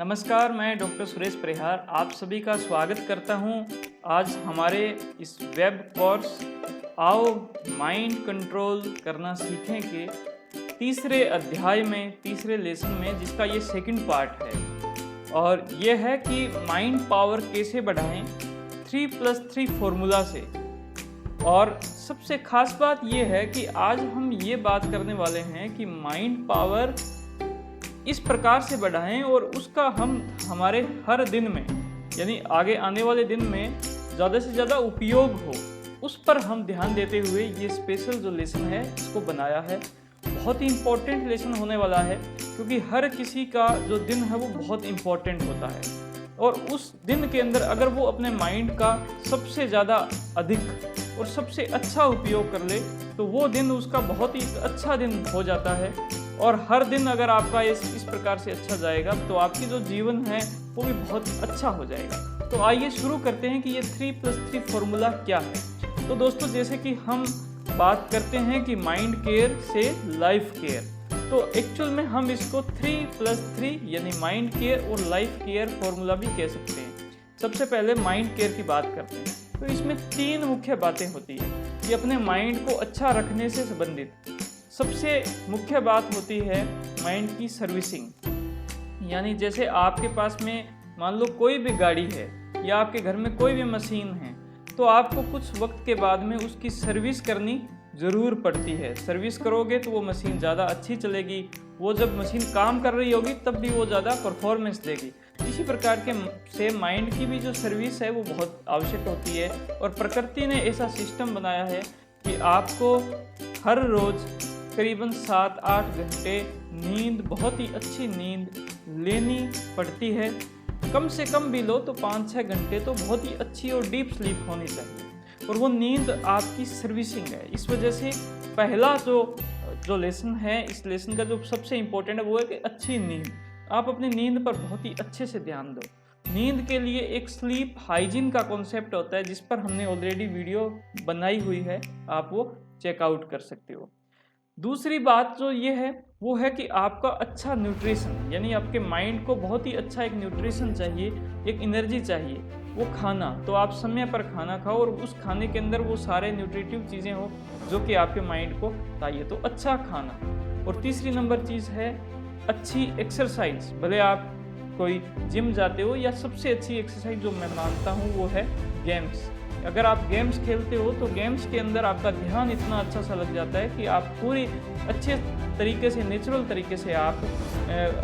नमस्कार, मैं डॉक्टर सुरेश परिहार आप सभी का स्वागत करता हूं। आज हमारे इस वेब कोर्स आओ माइंड कंट्रोल करना सीखें के तीसरे अध्याय में, तीसरे लेसन में, जिसका ये सेकंड पार्ट है और ये है कि माइंड पावर कैसे बढ़ाएं 3+3 फॉर्मूला से। और सबसे खास बात ये है कि आज हम ये बात करने वाले हैं कि माइंड पावर इस प्रकार से बढ़ाएं और उसका हम हमारे हर दिन में, यानी आगे आने वाले दिन में ज़्यादा से ज़्यादा उपयोग हो, उस पर हम ध्यान देते हुए ये स्पेशल जो लेसन है इसको बनाया है। बहुत ही इम्पोर्टेंट लेसन होने वाला है क्योंकि हर किसी का जो दिन है वो बहुत इम्पोर्टेंट होता है और उस दिन के अंदर अगर वो अपने माइंड का सबसे ज़्यादा अधिक और सबसे अच्छा उपयोग कर ले तो वो दिन उसका बहुत ही अच्छा दिन हो जाता है। और हर दिन अगर आपका इस प्रकार से अच्छा जाएगा तो आपकी जो जीवन है वो भी बहुत अच्छा हो जाएगा। तो आइए शुरू करते हैं कि ये 3+3 फॉर्मूला क्या है। तो दोस्तों, जैसे कि हम बात करते हैं कि माइंड केयर से लाइफ केयर, तो एक्चुअल में हम इसको 3+3 यानी माइंड केयर और लाइफ केयर फॉर्मूला भी कह सकते हैं। सबसे पहले माइंड केयर की बात करते हैं तो इसमें 3 मुख्य बातें होती है। ये अपने माइंड को अच्छा रखने से संबंधित सबसे मुख्य बात होती है माइंड की सर्विसिंग। यानी जैसे आपके पास में मान लो कोई भी गाड़ी है या आपके घर में कोई भी मशीन है तो आपको कुछ वक्त के बाद में उसकी सर्विस करनी ज़रूर पड़ती है। सर्विस करोगे तो वो मशीन ज़्यादा अच्छी चलेगी, वो जब मशीन काम कर रही होगी तब भी वो ज़्यादा परफॉर्मेंस देगी। इसी प्रकार के से माइंड की भी जो सर्विस है वो बहुत आवश्यक होती है और प्रकृति ने ऐसा सिस्टम बनाया है कि आपको हर रोज़ करीबन 7-8 घंटे नींद, बहुत ही अच्छी नींद लेनी पड़ती है। कम से कम भी लो तो 5-6 घंटे तो बहुत ही अच्छी और डीप स्लीप होनी चाहिए और वो नींद आपकी सर्विसिंग है। इस वजह से पहला जो लेसन है, इस लेसन का जो सबसे इम्पोर्टेंट है वो है कि अच्छी नींद। आप अपनी नींद पर बहुत ही अच्छे से ध्यान दो। नींद के लिए एक स्लीप हाइजीन का कॉन्सेप्ट होता है जिस पर हमने ऑलरेडी वीडियो बनाई हुई है, आप वो चेकआउट कर सकते हो। दूसरी बात जो ये है वो है कि आपका अच्छा न्यूट्रिशन, यानी आपके माइंड को बहुत ही अच्छा एक न्यूट्रिशन चाहिए, एक एनर्जी चाहिए, वो खाना। तो आप समय पर खाना खाओ और उस खाने के अंदर वो सारे न्यूट्रिटिव चीज़ें हो जो कि आपके माइंड को चाहिए, तो अच्छा खाना। और तीसरी नंबर चीज़ है अच्छी एक्सरसाइज। भले आप कोई जिम जाते हो या सबसे अच्छी एक्सरसाइज जो मैं मानता हूँ वो है गेम्स। अगर आप गेम्स खेलते हो तो गेम्स के अंदर आपका ध्यान इतना अच्छा सा लग जाता है कि आप पूरी अच्छे तरीके से, नेचुरल तरीके से आप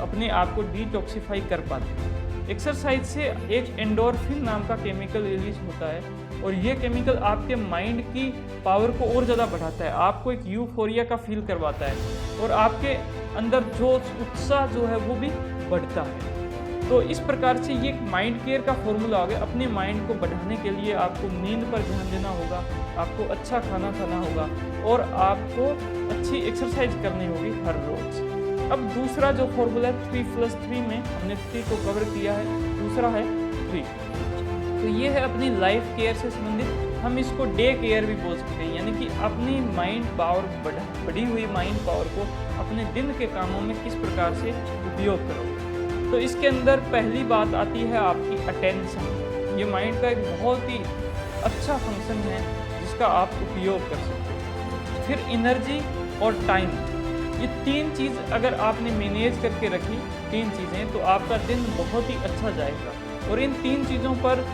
अपने आप को डिटॉक्सिफाई कर पाते हैं। एक्सरसाइज से एक एंडोर्फिन नाम का केमिकल रिलीज होता है और ये केमिकल आपके माइंड की पावर को और ज़्यादा बढ़ाता है, आपको एक यूफोरिया का फील करवाता है और आपके अंदर जो उत्साह जो है वो भी बढ़ता है। तो इस प्रकार से ये माइंड केयर का फॉर्मूला हो गया। अपने माइंड को बढ़ाने के लिए आपको नींद पर ध्यान देना होगा, आपको अच्छा खाना खाना होगा और आपको अच्छी एक्सरसाइज करनी होगी हर रोज़। अब दूसरा जो फॉर्मूला है 3+3 में हमने 3 को कवर किया है, दूसरा है 3। तो ये है अपनी लाइफ केयर से संबंधित, हम इसको डे केयर भी बोल सकते हैं। यानी कि अपनी माइंड पावर, बढ़ी हुई माइंड पावर को अपने दिन के कामों में किस प्रकार से उपयोग करोगे। तो इसके अंदर पहली बात आती है आपकी अटेंशन। ये माइंड का एक बहुत ही अच्छा फंक्शन है जिसका आप उपयोग कर सकते हो। फिर एनर्जी और टाइम, ये 3 चीज़ अगर आपने मैनेज करके रखी, 3 चीज़ें, तो आपका दिन बहुत ही अच्छा जाएगा। और इन 3 चीज़ों पर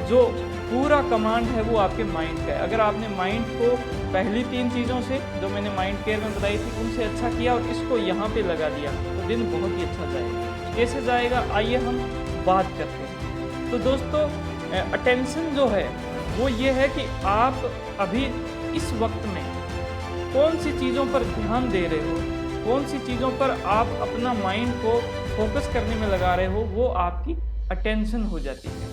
जो पूरा कमांड है वो आपके माइंड का है। अगर आपने माइंड को पहली 3 चीज़ों से जो मैंने माइंड केयर में बताई थी उनसे अच्छा किया और इसको यहाँ पे लगा दिया तो दिन बहुत ही अच्छा जाएगा। कैसे जाएगा आइए हम बात करते हैं। तो दोस्तों, अटेंशन जो है वो ये है कि आप अभी इस वक्त में कौन सी चीज़ों पर ध्यान दे रहे हो, कौन सी चीज़ों पर आप अपना माइंड को फोकस करने में लगा रहे हो, वो आपकी अटेंशन हो जाती है।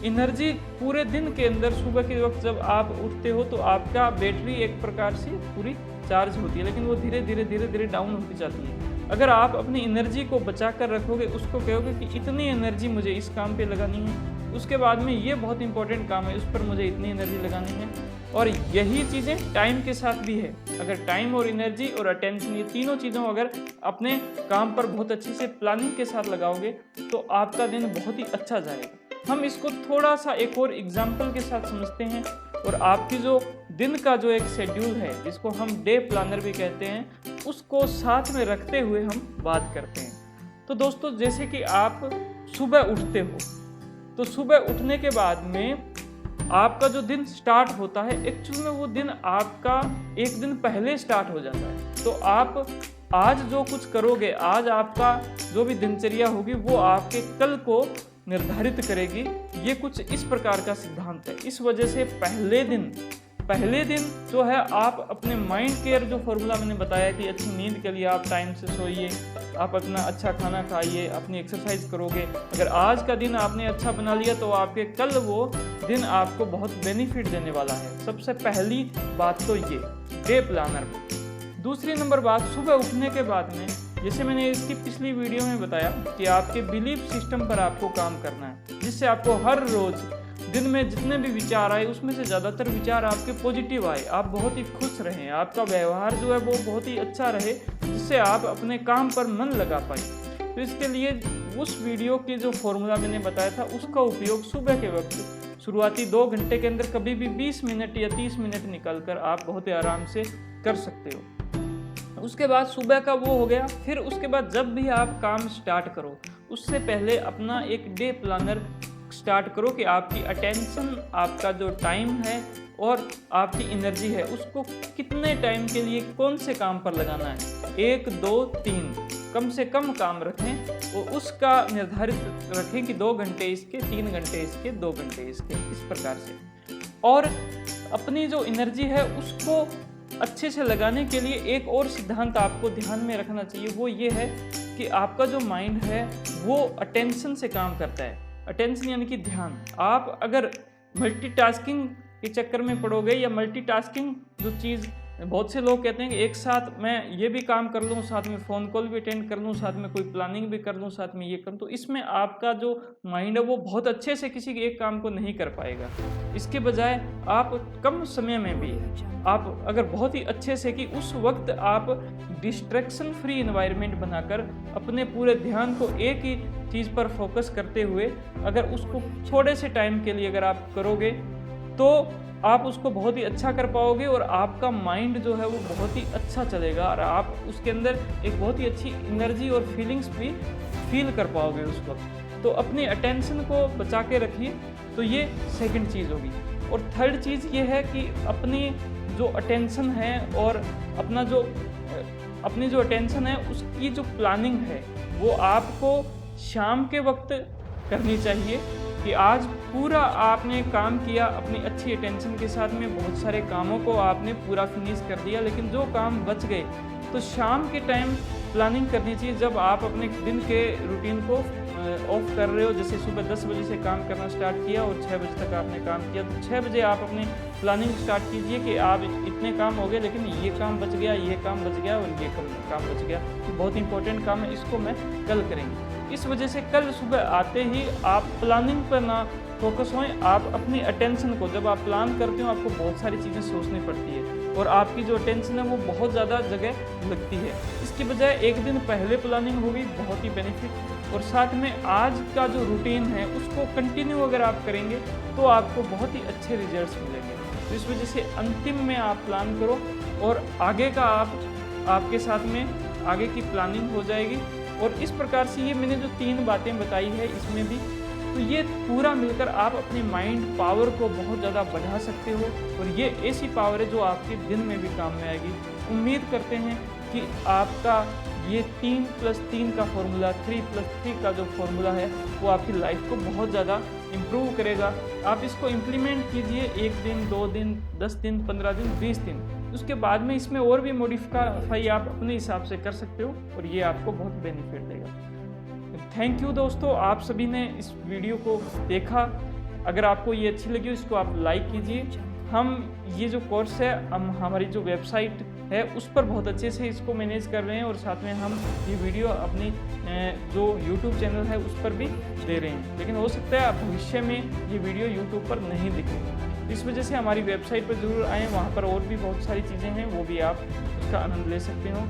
एनर्जी पूरे दिन के अंदर सुबह के वक्त जब आप उठते हो तो आपका बैटरी एक प्रकार से पूरी चार्ज होती है, लेकिन वो धीरे धीरे डाउन होती जाती है। अगर आप अपनी एनर्जी को बचा कर रखोगे, उसको कहोगे कि इतनी एनर्जी मुझे इस काम पे लगानी है, उसके बाद में ये बहुत इंपॉर्टेंट काम है, उस पर मुझे इतनी एनर्जी लगानी है, और यही चीज़ें टाइम के साथ भी है। अगर टाइम और एनर्जी और अटेंशन, ये तीनों चीज़ों अगर अपने काम पर बहुत अच्छे से प्लानिंग के साथ लगाओगे तो आपका दिन बहुत ही अच्छा जाएगा। हम इसको थोड़ा सा एक और एग्जाम्पल के साथ समझते हैं और आपकी जो दिन का जो एक शेड्यूल है, जिसको हम डे प्लानर भी कहते हैं, उसको साथ में रखते हुए हम बात करते हैं। तो दोस्तों, जैसे कि आप सुबह उठते हो, तो सुबह उठने के बाद में आपका जो दिन स्टार्ट होता है, एक्चुअल में वो दिन आपका एक दिन पहले स्टार्ट हो जाता है। तो आप आज जो कुछ करोगे, आज आपका जो भी दिनचर्या होगी, वो आपके कल को निर्धारित करेगी। ये कुछ इस प्रकार का सिद्धांत है। इस वजह से पहले दिन जो है, आप अपने माइंड केयर, जो फॉर्मूला मैंने बताया कि अच्छी नींद के लिए आप टाइम से सोइए, आप अपना अच्छा खाना खाइए, अपनी एक्सरसाइज करोगे। अगर आज का दिन आपने अच्छा बना लिया तो आपके कल वो दिन आपको बहुत बेनिफिट देने वाला है। सबसे पहली बात तो ये डे प्लानर में। दूसरी नंबर बात, सुबह उठने के बाद में, जैसे मैंने इसकी पिछली वीडियो में बताया कि आपके बिलीफ सिस्टम पर आपको काम करना है, जिससे आपको हर रोज दिन में जितने भी विचार आए उसमें से ज़्यादातर विचार आपके पॉजिटिव आए, आप बहुत ही खुश रहें, आपका व्यवहार जो है वो बहुत ही अच्छा रहे, जिससे आप अपने काम पर मन लगा पाए। तो इसके लिए उस वीडियो की जो फॉर्मूला मैंने बताया था, उसका उपयोग सुबह के वक्त शुरुआती 2 घंटे के अंदर कभी भी 20 मिनट या 30 मिनट निकाल कर आप बहुत ही आराम से कर सकते हो। उसके बाद सुबह का वो हो गया। फिर उसके बाद जब भी आप काम स्टार्ट करो, उससे पहले अपना एक डे प्लानर स्टार्ट करो कि आपकी अटेंशन, आपका जो टाइम है और आपकी एनर्जी है, उसको कितने टाइम के लिए कौन से काम पर लगाना है। 1, 2, 3 कम से कम काम रखें और उसका निर्धारित रखें कि 2 घंटे इसके, 3 घंटे इसके, 2 घंटे इसके, इस प्रकार से। और अपनी जो एनर्जी है उसको अच्छे से लगाने के लिए एक और सिद्धांत आपको ध्यान में रखना चाहिए। वो ये है कि आपका जो माइंड है वो अटेंशन से काम करता है। अटेंशन यानी कि ध्यान। आप अगर मल्टीटास्किंग के चक्कर में पड़ोगे, या मल्टीटास्किंग जो चीज़, बहुत से लोग कहते हैं कि एक साथ मैं ये भी काम कर लूँ, साथ में फ़ोन कॉल भी अटेंड कर लूँ, साथ में कोई प्लानिंग भी कर लूँ, साथ में ये कर, तो इसमें आपका जो माइंड है वो बहुत अच्छे से किसी एक काम को नहीं कर पाएगा। इसके बजाय आप कम समय में भी आप अगर बहुत ही अच्छे से, कि उस वक्त आप डिस्ट्रैक्शन फ्री एनवायरनमेंट बनाकर अपने पूरे ध्यान को एक ही चीज़ पर फोकस करते हुए अगर उसको थोड़े से टाइम के लिए अगर आप करोगे तो आप उसको बहुत ही अच्छा कर पाओगे और आपका माइंड जो है वो बहुत ही अच्छा चलेगा और आप उसके अंदर एक बहुत ही अच्छी एनर्जी और फीलिंग्स भी फील कर पाओगे उस वक्त। तो अपनी अटेंशन को बचा के रखिए। तो ये सेकंड चीज़ होगी। और थर्ड चीज़ ये है कि अपनी जो अटेंशन है और अपनी जो अटेंशन है उसकी जो प्लानिंग है वो आपको शाम के वक्त करनी चाहिए। कि आज पूरा आपने काम किया अपनी अच्छी अटेंशन के साथ में, बहुत सारे कामों को आपने पूरा फिनिश कर दिया, लेकिन जो काम बच गए तो शाम के टाइम प्लानिंग करनी चाहिए। जब आप अपने दिन के रूटीन को ऑफ कर रहे हो, जैसे सुबह 10 बजे से काम करना स्टार्ट किया और 6 बजे तक आपने काम किया, तो 6 बजे आप अपनी प्लानिंग स्टार्ट कीजिए कि आप इतने काम हो गए, लेकिन ये काम बच गया, ये काम बच गया और ये काम बच गया, तो बहुत इंपॉर्टेंट काम है, इसको मैं कल करेंगे। इस वजह से कल सुबह आते ही आप प्लानिंग पर ना फोकस होएं, आप अपनी अटेंशन को, जब आप प्लान करते हो आपको बहुत सारी चीज़ें सोचनी पड़ती है और आपकी जो अटेंशन है वो बहुत ज़्यादा जगह लगती है। इसके बजाय एक दिन पहले प्लानिंग होगी, बहुत ही बेनिफिट। और साथ में आज का जो रूटीन है उसको कंटिन्यू अगर आप करेंगे तो आपको बहुत ही अच्छे रिजल्ट्स मिलेंगे। तो इस वजह से अंतिम में आप प्लान करो और आगे का आपके साथ में आगे की प्लानिंग हो जाएगी। और इस प्रकार से ये मैंने जो 3 बातें बताई है इसमें भी, तो ये पूरा मिलकर आप अपने माइंड पावर को बहुत ज़्यादा बढ़ा सकते हो और ये ऐसी पावर है जो आपके दिन में भी काम में आएगी। उम्मीद करते हैं कि आपका ये 3+3 का फॉर्मूला, 3+3 का जो फॉर्मूला है वो आपकी लाइफ को बहुत ज़्यादा इम्प्रूव करेगा। आप इसको इम्प्लीमेंट कीजिए 1 दिन, 2 दिन, 10 दिन, 15 दिन, 20 दिन। उसके बाद में इसमें और भी मॉडिफाई आप अपने हिसाब से कर सकते हो और ये आपको बहुत बेनिफिट देगा। थैंक यू दोस्तों, आप सभी ने इस वीडियो को देखा। अगर आपको ये अच्छी लगी इसको आप लाइक कीजिए। हम ये जो कोर्स है हम हमारी जो वेबसाइट है उस पर बहुत अच्छे से इसको मैनेज कर रहे हैं और साथ में हम ये वीडियो अपनी जो YouTube चैनल है उस पर भी दे रहे हैं। लेकिन हो सकता है भविष्य में ये वीडियो YouTube पर नहीं दिखे। इस वजह से हमारी वेबसाइट पर ज़रूर आएँ, वहाँ पर और भी बहुत सारी चीज़ें हैं, वो भी आप उसका आनंद ले सकते हो।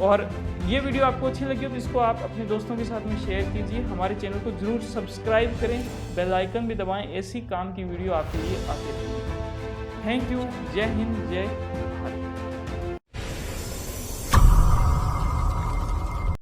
और ये वीडियो आपको अच्छी लगी हो तो इसको आप अपने दोस्तों के साथ में शेयर कीजिए। हमारे चैनल को ज़रूर सब्सक्राइब करें, बेल आइकन भी दबाएं, ऐसी काम की वीडियो आपके लिए आती रहेगी। Thank you. जय हिंद, जय